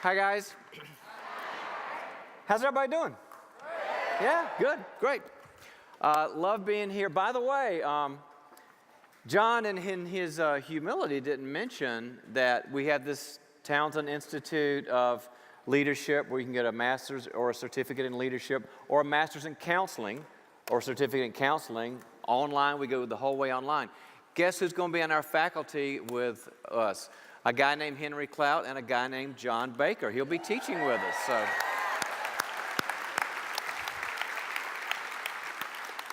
Hi, guys. How's everybody doing? Yeah, good, great. Love being here. By the way, John in his humility didn't mention that we have this Townsend Institute of Leadership where you can get a master's or a certificate in leadership or a master's in counseling or a certificate in counseling. Online, we go the whole way online. Guess who's going to be on our faculty with us? A guy named Henry Clout and a guy named John Baker. He'll be teaching with us. So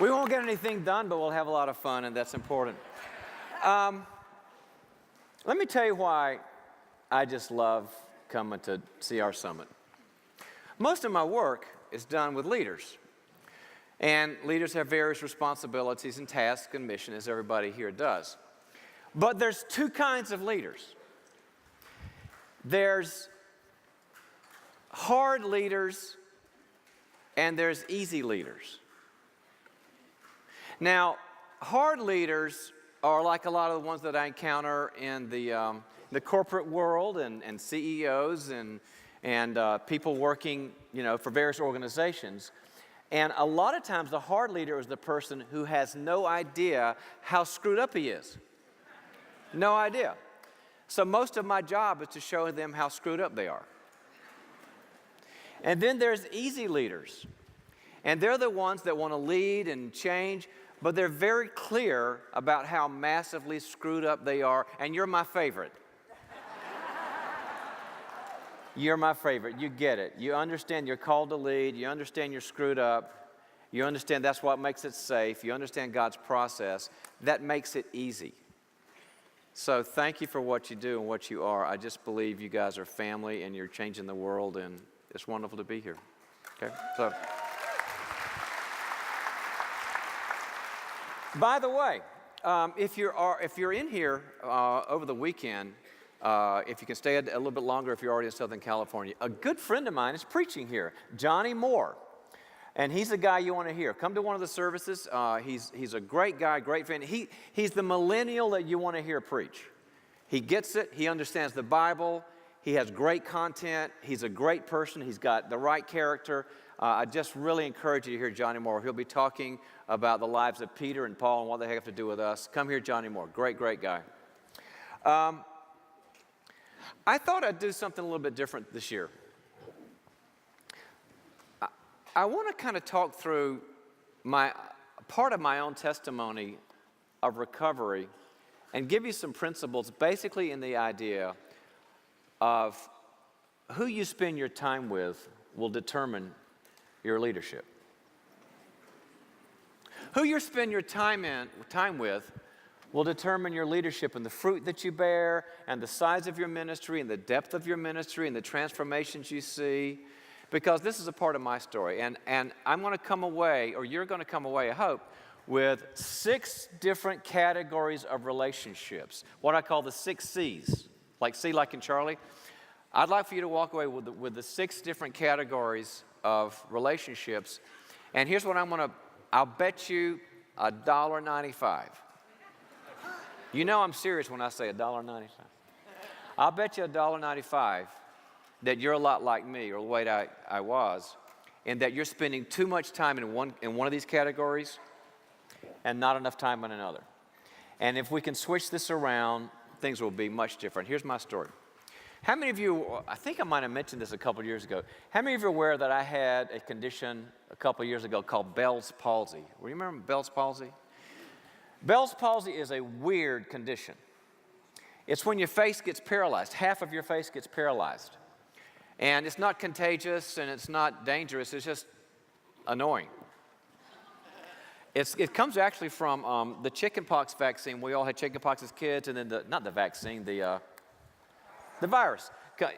we won't get anything done, but we'll have a lot of fun, and that's important. Let me tell you why I just love coming to see our summit. Most of my work is done with leaders. And leaders have various responsibilities and tasks and mission, as everybody here does. But there's two kinds of leaders. There's hard leaders and there's easy leaders. Now, hard leaders are like a lot of the ones that I encounter in the corporate world and CEOs and people working, for various organizations. And a lot of times the hard leader is the person who has no idea how screwed up he is. No idea. So most of my job is to show them how screwed up they are. And then there's easy leaders. And they're the ones that want to lead and change, but they're very clear about how massively screwed up they are. And you're my favorite. You're my favorite. You get it. You understand you're called to lead. You understand you're screwed up. You understand that's what makes it safe. You understand God's process. That makes it easy. So thank you for what you do and what you are. I just believe you guys are family and you're changing the world, and it's wonderful to be here. Okay? So, by the way, if you're in here over the weekend, if you can stay a little bit longer, if you're already in Southern California, a good friend of mine is preaching here, Johnny Moore. And he's a guy you want to hear. Come to one of the services. He's a great guy, great friend. He's the millennial that you want to hear preach. He gets it. He understands the Bible. He has great content. He's a great person. He's got the right character. I just really encourage you to hear Johnny Moore. He'll be talking about the lives of Peter and Paul and what they have to do with us. Come hear Johnny Moore. Great, great guy. I thought I'd do something a little bit different this year. I want to kind of talk through part of my own testimony of recovery and give you some principles basically in the idea of who you spend your time with will determine your leadership. Who you spend your time with will determine your leadership and the fruit that you bear and the size of your ministry and the depth of your ministry and the transformations you see. Because this is a part of my story, and I'm going to come away, or you're going to come away, I hope, with 6 different categories of relationships, what I call the 6 C's, like C like in Charlie. I'd like for you to walk away with the 6 different categories of relationships, and here's what I'll bet you $1.95. You know I'm serious when I say $1.95. I'll bet you $1.95 that you're a lot like me, or the way I was, and that you're spending too much time in one of these categories and not enough time in another. And if we can switch this around, things will be much different. Here's my story. How many of you, I think I might have mentioned this a couple years ago, how many of you are aware that I had a condition a couple years ago called Bell's palsy? Do you remember Bell's palsy? Bell's palsy is a weird condition. It's when your face gets paralyzed. Half of your face gets paralyzed. And it's not contagious and it's not dangerous, it's just annoying. It comes actually from the chickenpox vaccine. We all had chickenpox as kids, and then not the vaccine, the virus.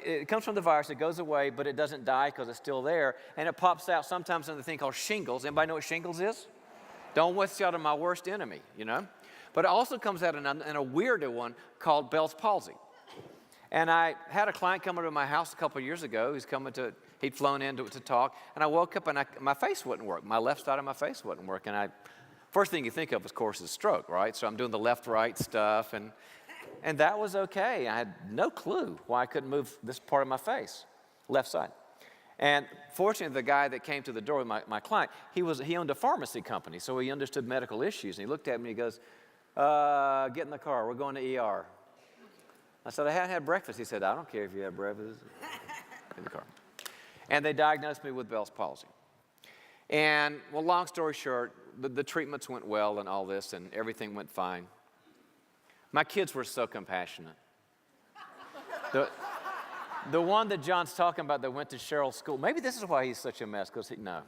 It comes from the virus, it goes away, but it doesn't die because it's still there, and it pops out sometimes in the thing called shingles. Anybody know what shingles is? Don't wish out of my worst enemy, But it also comes out in a weirder one called Bell's palsy. And I had a client come into my house a couple of years ago. He'd flown in to talk, and I woke up and my face wouldn't work. My left side of my face wouldn't work, and first thing you think of course, is stroke, right? So I'm doing the left-right stuff, and that was okay. I had no clue why I couldn't move this part of my face. left side. And fortunately, the guy that came to the door with my client, he owned a pharmacy company, so he understood medical issues. And he looked at me and he goes, get in the car, we're going to ER. I said, I hadn't had breakfast. He said, I don't care if you have breakfast. In the car. And they diagnosed me with Bell's palsy. And, well, long story short, the treatments went well and all this, and everything went fine. My kids were so compassionate. The one that John's talking about that went to Cheryl's school, maybe this is why he's such a mess, because no.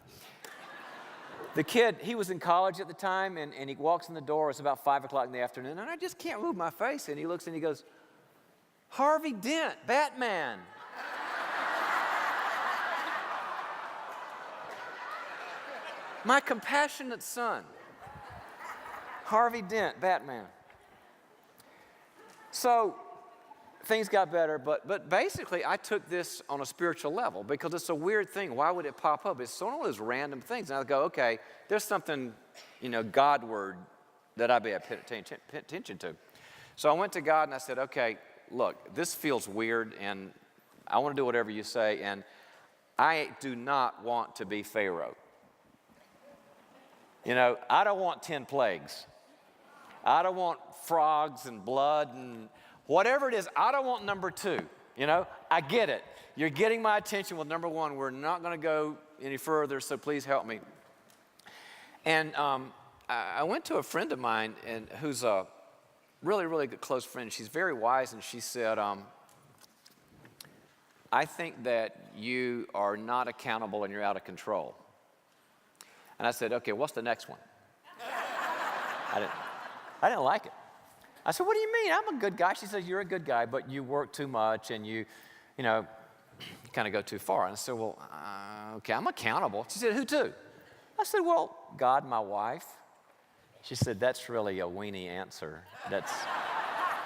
The kid, he was in college at the time, and he walks in the door. It's about 5 o'clock in the afternoon, and I just can't move my face. And he looks and he goes, Harvey Dent, Batman. My compassionate son, Harvey Dent, Batman. So things got better, but basically I took this on a spiritual level because it's a weird thing. Why would it pop up? It's one of those random things. And I go, okay, there's something, Godward that I better pay attention to. So I went to God and I said, okay, look, this feels weird and I want to do whatever you say, and I do not want to be Pharaoh. I don't want 10 plagues. I don't want frogs and blood and whatever it is. I don't want number 2. I get it. You're getting my attention with number 1. We're not going to go any further, so please help me. And I went to a friend of mine who's a really, really good close friend. She's very wise, and she said, I think that you are not accountable and you're out of control. And I said, okay, what's the next one? I didn't like it. I said, what do you mean? I'm a good guy. She says, you're a good guy, but you work too much and you kind of go too far. And I said, well, okay, I'm accountable. She said, who to? I said, well, God, my wife. She said, that's really a weenie answer.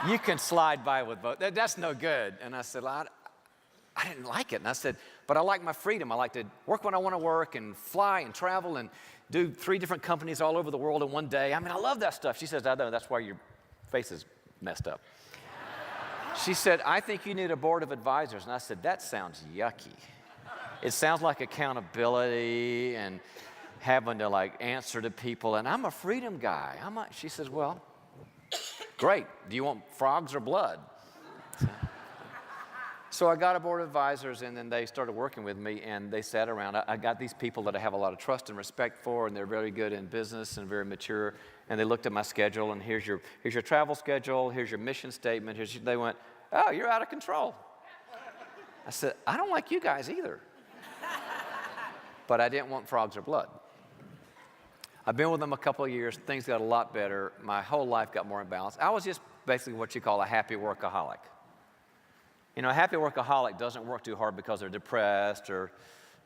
You can slide by with both. That's no good. And I said, well, I didn't like it. And I said, but I like my freedom. I like to work when I want to work and fly and travel and do 3 different companies all over the world in one day. I mean, I love that stuff. She says, I know, that's why your face is messed up. She said, I think you need a board of advisors. And I said, that sounds yucky. It sounds like accountability and having to answer to people. And I'm a freedom guy. She says, well, great. Do you want frogs or blood? So I got a board of advisors, and then they started working with me, and they sat around. I got these people that I have a lot of trust and respect for, and they're very good in business and very mature. And they looked at my schedule, and here's your travel schedule, here's your mission statement. They went, oh, you're out of control. I said, I don't like you guys either. But I didn't want frogs or blood. I've been with them a couple of years. Things got a lot better. My whole life got more in balance. I was just basically what you call a happy workaholic. A happy workaholic doesn't work too hard because they're depressed or,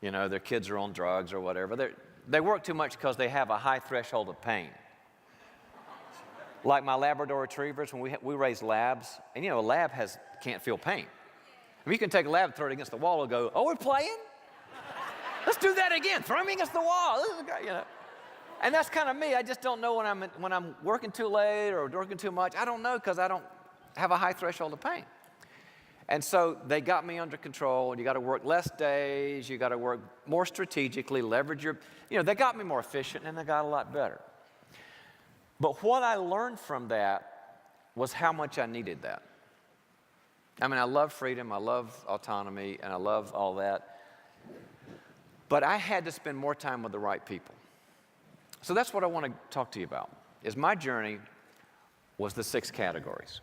their kids are on drugs or whatever. They work too much because they have a high threshold of pain. Like my Labrador retrievers, when we raise labs, and a lab can't feel pain. I mean, you can take a lab and throw it against the wall and go, oh, we're playing? Let's do that again. Throw me against the wall. And that's kind of me. I just don't know when I'm working too late or working too much. I don't know because I don't have a high threshold of pain. And so they got me under control, and you got to work less days, you got to work more strategically, leverage they got me more efficient, and they got a lot better. But what I learned from that was how much I needed that. I mean, I love freedom, I love autonomy, and I love all that. But I had to spend more time with the right people. So that's what I want to talk to you about, is my journey was the 6 categories.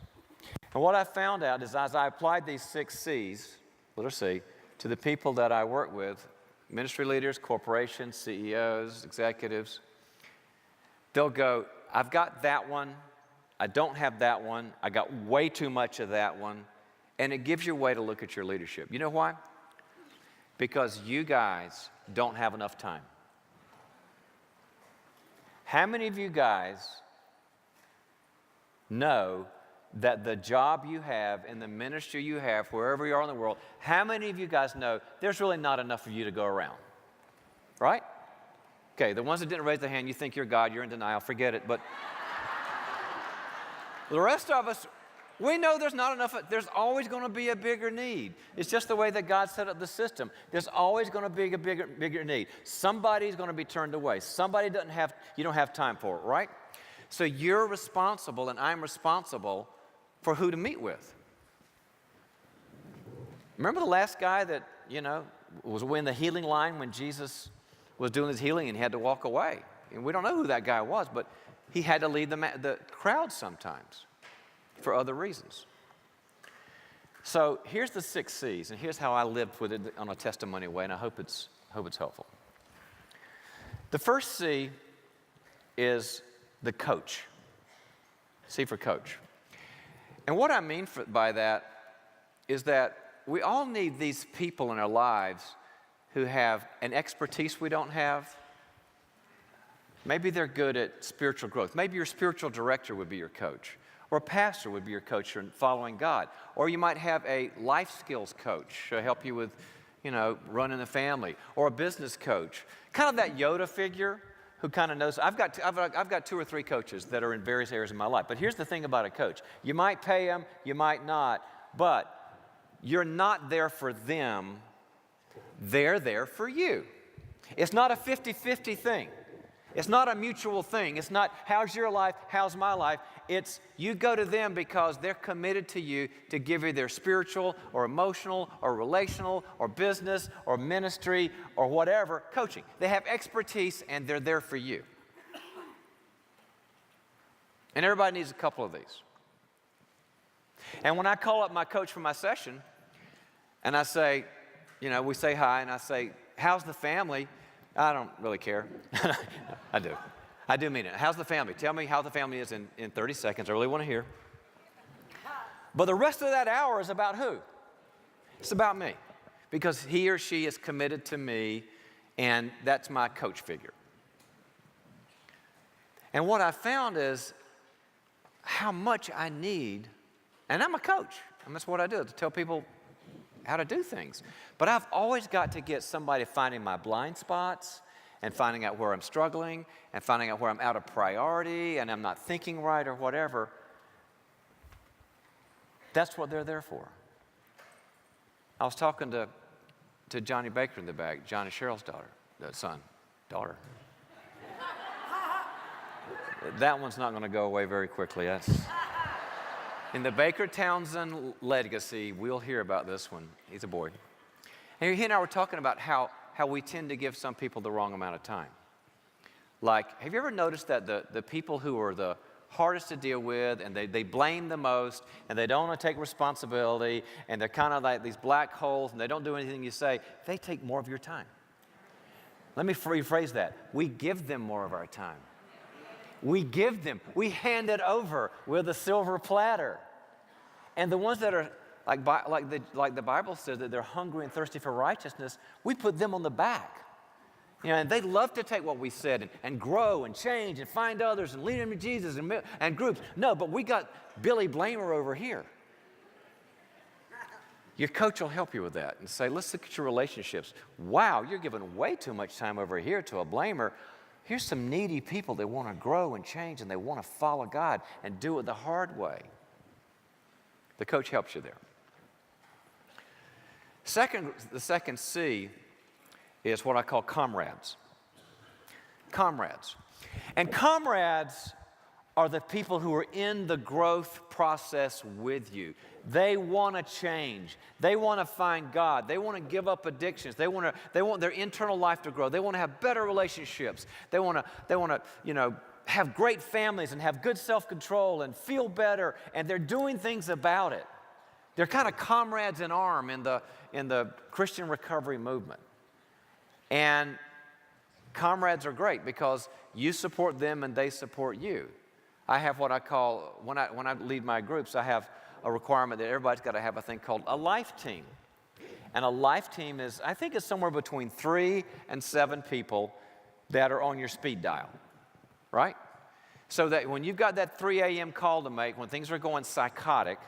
And what I found out is as I applied these 6 C's, letter C, to the people that I work with, ministry leaders, corporations, CEOs, executives, they'll go, I've got that one, I don't have that one, I got way too much of that one, and it gives you a way to look at your leadership. You know why? Because you guys don't have enough time. How many of you guys know that the job you have and the ministry you have, wherever you are in the world, how many of you guys know there's really not enough of you to go around? Right? Okay, the ones that didn't raise their hand, you think you're God, you're in denial, forget it. But the rest of us, We know there's not enough. There's always going to be a bigger need. It's just the way that God set up the system. There's always going to be a bigger need. Somebody's going to be turned away. Somebody you don't have time for it, right? So you're responsible and I'm responsible for who to meet with. Remember the last guy that, was in the healing line when Jesus was doing his healing and he had to walk away? And we don't know who that guy was, but he had to lead the crowd sometimes for other reasons. So here's the 6 C's, and here's how I lived with it on a testimony way, and I hope it's helpful. The first C is the coach. C for coach. And what I mean by that is that we all need these people in our lives who have an expertise we don't have. Maybe they're good at spiritual growth. Maybe your spiritual director would be your coach. Or a pastor would be your coach in following God. Or you might have a life skills coach to help you with, running the family. Or a business coach. Kind of that Yoda figure who kind of knows. I've got 2 or 3 coaches that are in various areas of my life. But here's the thing about a coach. You might pay them, you might not. But you're not there for them. They're there for you. It's not a 50-50 thing. It's not a mutual thing. It's not, how's your life, how's my life? It's you go to them because they're committed to you to give you their spiritual or emotional or relational or business or ministry or whatever coaching. They have expertise and they're there for you. And everybody needs a couple of these. And when I call up my coach for my session and I say, we say hi and I say, how's the family? I don't really care. I do. I do mean it. How's the family? Tell me how the family is in 30 seconds. I really want to hear. But the rest of that hour is about who? It's about me. Because he or she is committed to me, and that's my coach figure. And what I found is how much I need, and I'm a coach, and that's what I do, to tell people how to do things. But I've always got to get somebody finding my blind spots and finding out where I'm struggling and finding out where I'm out of priority and I'm not thinking right or whatever. That's what they're there for. I was talking to Johnny Baker in the back, Johnny Cheryl's daughter. That one's not going to go away very quickly. That's in the Baker Townsend legacy, we'll hear about this one. He's a boy. And he and I were talking about how we tend to give some people the wrong amount of time. Like, have you ever noticed that the people who are the hardest to deal with and they blame the most and they don't want to take responsibility and they're kind of like these black holes and they don't do anything you say, they take more of your time. Let me rephrase that. We give them more of our time. We hand it over with a silver platter. And the ones that are, like the Bible says, that they're hungry and thirsty for righteousness, we put them on the back. And they love to take what we said and grow and change and find others and lead them to Jesus and groups. No, but we got Billy Blamer over here. Your coach will help you with that and say, let's look at your relationships. Wow, you're giving way too much time over here to a blamer. Here's some needy people that want to grow and change and they want to follow God and do it the hard way. The coach helps you there. The second C is what I call comrades. Comrades. And comrades are the people who are in the growth process with you. They want to change. They want to find God. They want to give up addictions. They want their internal life to grow. They want to have better relationships. They want to, have great families and have good self-control and feel better. And they're doing things about it. They're kind of comrades in arms in the Christian recovery movement. And comrades are great because you support them and they support you. I have what I call, when I lead my groups, I have a requirement that everybody's got to have a thing called a life team. And a life team is, I think it's somewhere between 3 and 7 people that are on your speed dial, right? So that when you've got that 3 a.m. call to make, when things are going psychotic,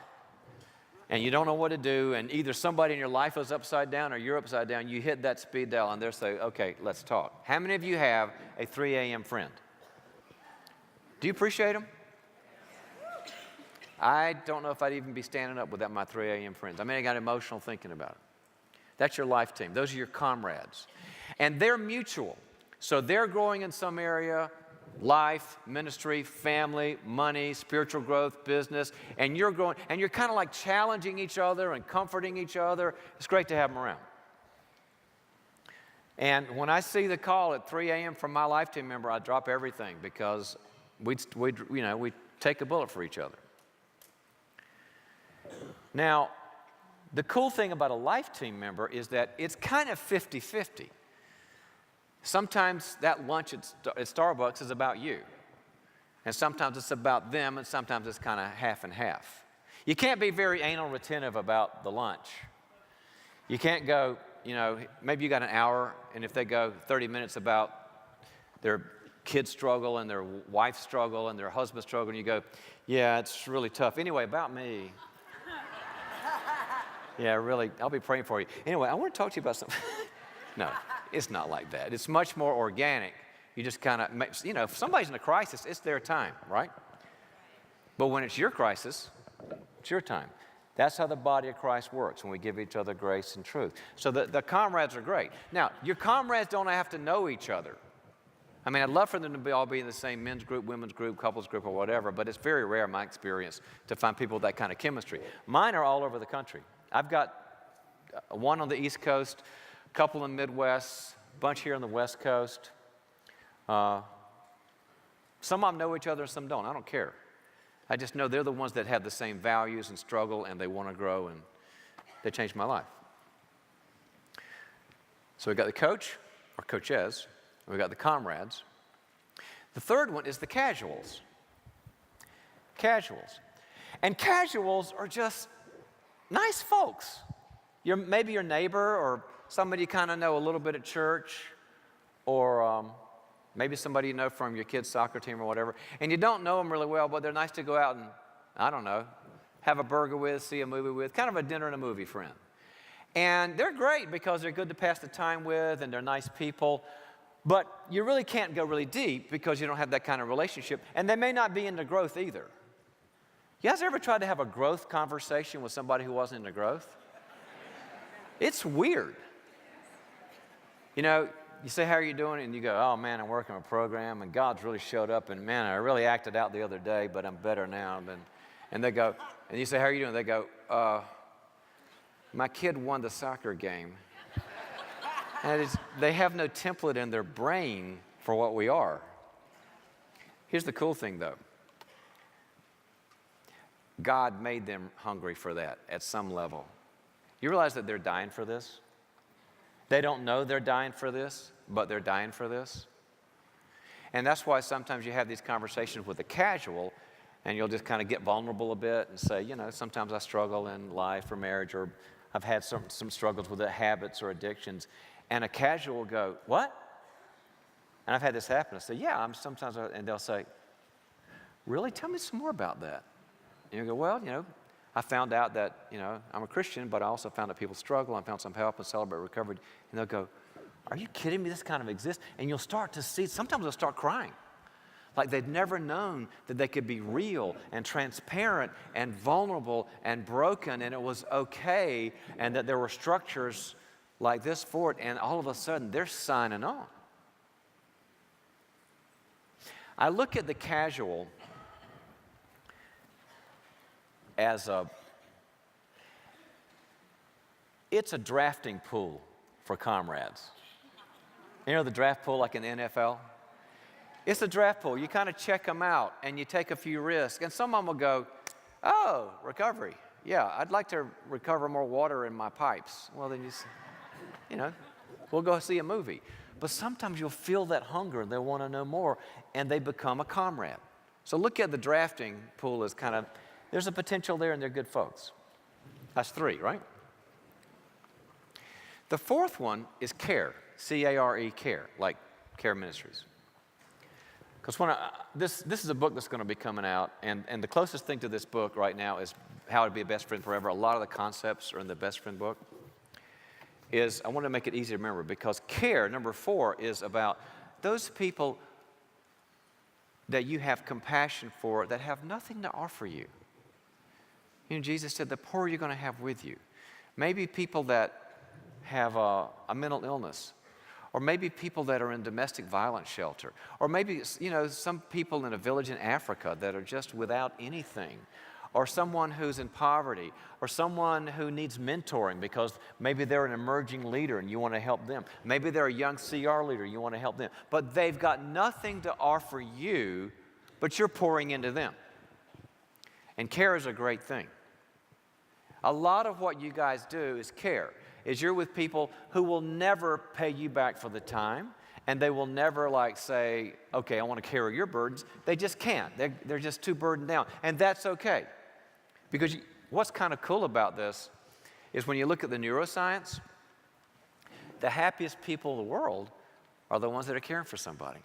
and you don't know what to do, and either somebody in your life is upside down or you're upside down, you hit that speed dial and they'll say, okay, let's talk. How many of you have a 3 a.m. friend? Do you appreciate them? I don't know if I'd even be standing up without my 3 a.m. friends. I mean, I got emotional thinking about it. That's your life team. Those are your comrades. And they're mutual. So they're growing in some area, life, ministry, family, money, spiritual growth, business, and you're growing, and you're kind of like challenging each other and comforting each other. It's great to have them around. And when I see the call at 3 a.m. from my life team member, I drop everything because we take a bullet for each other. Now, the cool thing about a life team member is that it's kind of 50-50. Sometimes that lunch at Starbucks is about you. And sometimes it's about them, and sometimes it's kind of half and half. You can't be very anal retentive about the lunch. You can't go, maybe you got an hour, and if they go 30 minutes about their kid struggle and their wife struggle and their husband struggle, and you go, yeah, it's really tough. Anyway, about me. Yeah, really, I'll be praying for you. Anyway, I want to talk to you about something. No, it's not like that. It's much more organic. You just kind of, if somebody's in a crisis, it's their time, right? But when it's your crisis, it's your time. That's how the body of Christ works, when we give each other grace and truth. So the comrades are great. Now, your comrades don't have to know each other. I mean, I'd love for them to all be in the same men's group, women's group, couples group, or whatever, but it's very rare in my experience to find people with that kind of chemistry. Mine are all over the country. I've got one on the East Coast, a couple in the Midwest, a bunch here on the West Coast. Some of them know each other, some don't. I don't care. I just know they're the ones that have the same values and struggle, and they want to grow, and they changed my life. So we got the coach, or coaches, and we got the comrades. The third one is the casuals. Casuals. And casuals are just nice folks. Maybe your neighbor or somebody you kind of know a little bit at church, or maybe somebody you know from your kid's soccer team or whatever, and you don't know them really well, but they're nice to go out and, I don't know, have a burger with, see a movie with, kind of a dinner and a movie friend. And they're great because they're good to pass the time with, and they're nice people, but you really can't go really deep because you don't have that kind of relationship, and they may not be into growth either. You guys ever tried to have a growth conversation with somebody who wasn't into growth? It's weird. You say, how are you doing? And you go, oh, man, I'm working on a program, and God's really showed up, and, man, I really acted out the other day, but I'm better now. And they go, and you say, how are you doing? They go, my kid won the soccer game. And they have no template in their brain for what we are. Here's the cool thing, though. God made them hungry for that at some level. You realize that they're dying for this? They don't know they're dying for this, but they're dying for this. And that's why sometimes you have these conversations with a casual, and you'll just kind of get vulnerable a bit and say, sometimes I struggle in life or marriage, or I've had some struggles with habits or addictions. And a casual will go, what? And I've had this happen. I say, yeah, and they'll say, really? Tell me some more about that. And you go, well, I found out that, I'm a Christian, but I also found that people struggle. I found some help and celebrate recovery. And they'll go, are you kidding me? This kind of exists? And you'll start to see, sometimes they'll start crying. Like they'd never known that they could be real and transparent and vulnerable and broken, and it was okay, and that there were structures like this for it, and all of a sudden they're signing on. I look at the casual as it's a drafting pool for comrades. The draft pool like in the NFL? It's a draft pool. You kind of check them out and you take a few risks. And some of them will go, oh, recovery. Yeah, I'd like to recover more water in my pipes. Well, then we'll go see a movie. But sometimes you'll feel that hunger and they'll want to know more, and they become a comrade. So look at the drafting pool as kind of, there's a potential there, and they're good folks. That's 3, right? The fourth one is care, C-A-R-E, care, like Care Ministries. Because this is a book that's going to be coming out, and the closest thing to this book right now is How to Be a Best Friend Forever. A lot of the concepts are in the Best Friend book. I want to make it easy to remember, because care, number 4, is about those people that you have compassion for that have nothing to offer you. Jesus said the poor you're going to have with you. Maybe people that have a mental illness, or maybe people that are in domestic violence shelter, or maybe, some people in a village in Africa that are just without anything, or someone who's in poverty, or someone who needs mentoring because maybe they're an emerging leader and you want to help them. Maybe they're a young CR leader, you want to help them. But they've got nothing to offer you, but you're pouring into them. And care is a great thing. A lot of what you guys do is care, is you're with people who will never pay you back for the time, and they will never say, okay, I want to carry your burdens. They just can't. They're just too burdened down, and that's okay. Because what's kind of cool about this is when you look at the neuroscience, the happiest people in the world are the ones that are caring for somebody.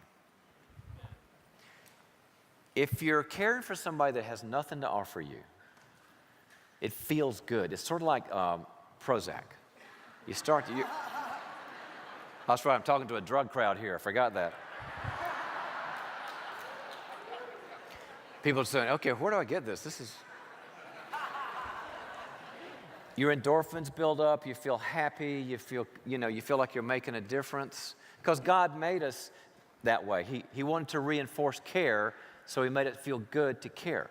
If you're caring for somebody that has nothing to offer you, it feels good. It's sort of like Prozac. That's right, I'm talking to a drug crowd here. I forgot that. People are saying, okay, where do I get this? Your endorphins build up, you feel happy, you feel like you're making a difference. Because God made us that way. He wanted to reinforce care, so He made it feel good to care.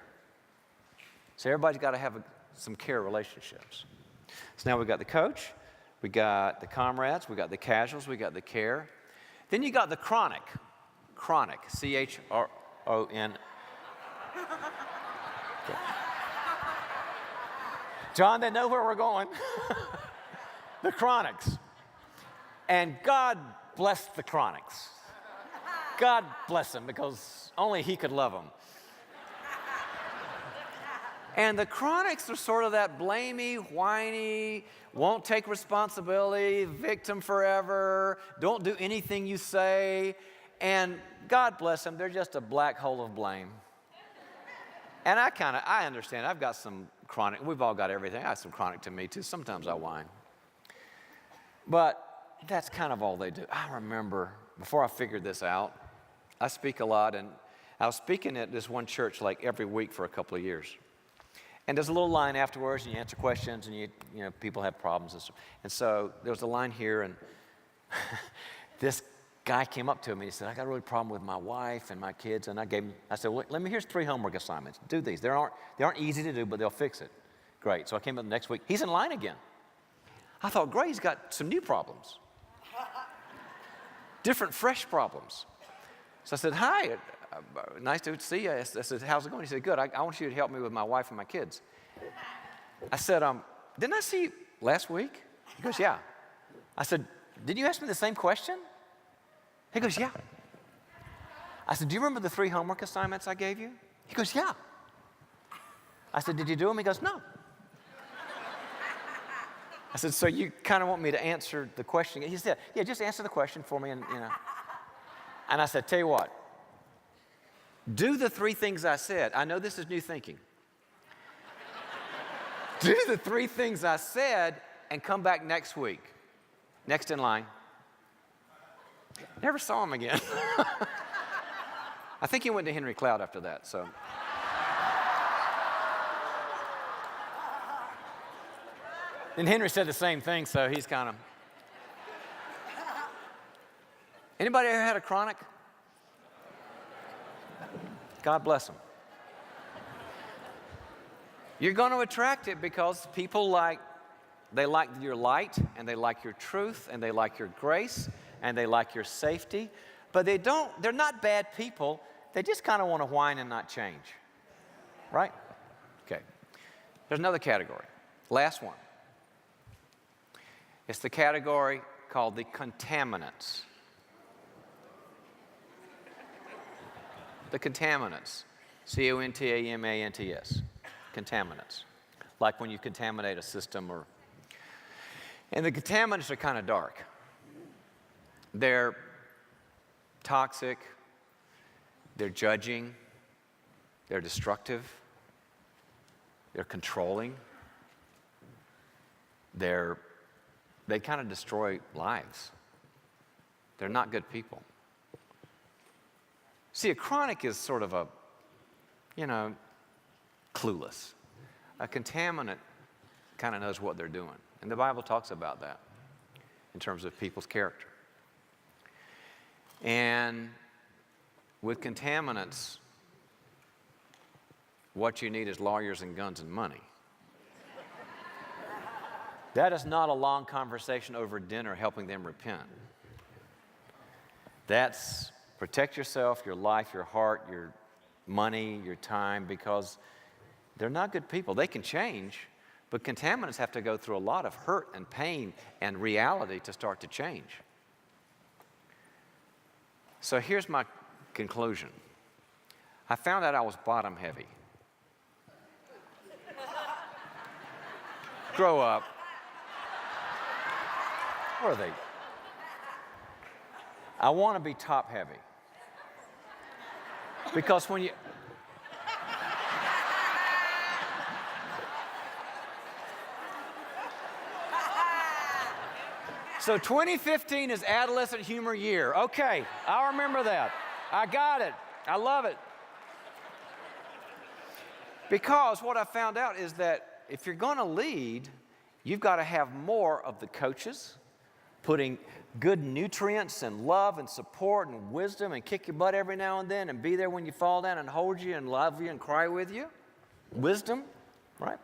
So everybody's got to have some care relationships. So now we've got the coach, we got the comrades, we got the casuals, we got the care. Then you got the chronic, C-H-R-O-N. Okay. John, they know where we're going. The chronics. And God bless the chronics. God bless them, because only He could love them. And the chronics are sort of that blamey, whiny, won't take responsibility, victim forever, don't do anything you say. And God bless them, they're just a black hole of blame. And I understand. I've got some chronic. We've all got everything. I have some chronic to me too. Sometimes I whine. But that's kind of all they do. I remember before I figured this out, I speak a lot, and I was speaking at this one church every week for a couple of years. And there's a little line afterwards, and you answer questions, and people have problems and stuff. And so there was a line here, and this guy came up to me. He said, I got a really problem with my wife and my kids. And I said, well, here's 3 homework assignments. Do these. They aren't easy to do, but they'll fix it. Great. So I came up the next week. He's in line again. I thought, great, he's got some new problems. Different, fresh problems. So I said, hi, nice to see you. I said, how's it going? He said, good. I want you to help me with my wife and my kids. I said, didn't I see you last week? He goes, yeah. I said, did you ask me the same question? He goes, yeah. I said, do you remember the 3 homework assignments I gave you? He goes, yeah. I said, did you do them? He goes, no. I said, so you kind of want me to answer the question? He said, yeah, just answer the question for me. And I said, tell you what, do the 3 things I said. I know this is new thinking. Do the 3 things I said and come back next week. Next in line. Never saw him again. I think he went to Henry Cloud after that, so. And Henry said the same thing, so he's kind of. Anybody ever had a chronic? God bless them. You're going to attract it because people they like your light, and they like your truth, and they like your grace, and they like your safety, but they're not bad people. They just kind of want to whine and not change, right? Okay. There's another category. Last one. It's the category called the contaminants. The contaminants. C-O-N-T-A-M-A-N-T-S. Contaminants. Like when you contaminate a system and the contaminants are kind of dark. They're toxic, they're judging, they're destructive, they're controlling, they kind of destroy lives. They're not good people. See, a chronic is sort of clueless. A contaminant kind of knows what they're doing. And the Bible talks about that in terms of people's character. And with contaminants, what you need is lawyers and guns and money. That is not a long conversation over dinner helping them repent. That's protect yourself, your life, your heart, your money, your time, because they're not good people. They can change, but contaminants have to go through a lot of hurt and pain and reality to start to change. So here's my conclusion. I found out I was bottom heavy. Grow up. Where are they? I want to be top heavy. Because when you... So 2015 is adolescent humor year. Okay, I'll remember that. I got it. I love it. Because what I found out is that if you're going to lead, you've got to have more of the coaches, putting good nutrients and love and support and wisdom and kick your butt every now and then and be there when you fall down and hold you and love you and cry with you. Wisdom, right?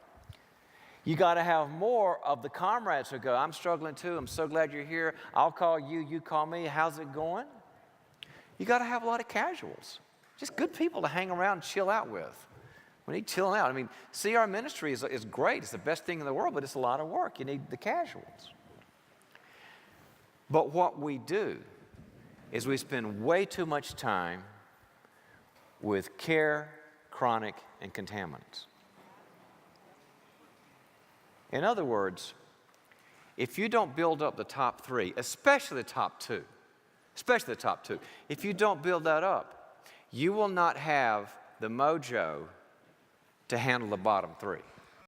You got to have more of the comrades who go, I'm struggling too. I'm so glad you're here. I'll call you. You call me. How's it going? You got to have a lot of casuals. Just good people to hang around and chill out with. We need chilling out. I mean, CR ministry is great. It's the best thing in the world, but it's a lot of work. You need the casuals. But what we do is we spend way too much time with care, chronic, and contaminants. In other words, if you don't build up the top three, especially the top two, if you don't build that up, you will not have the mojo to handle the bottom three.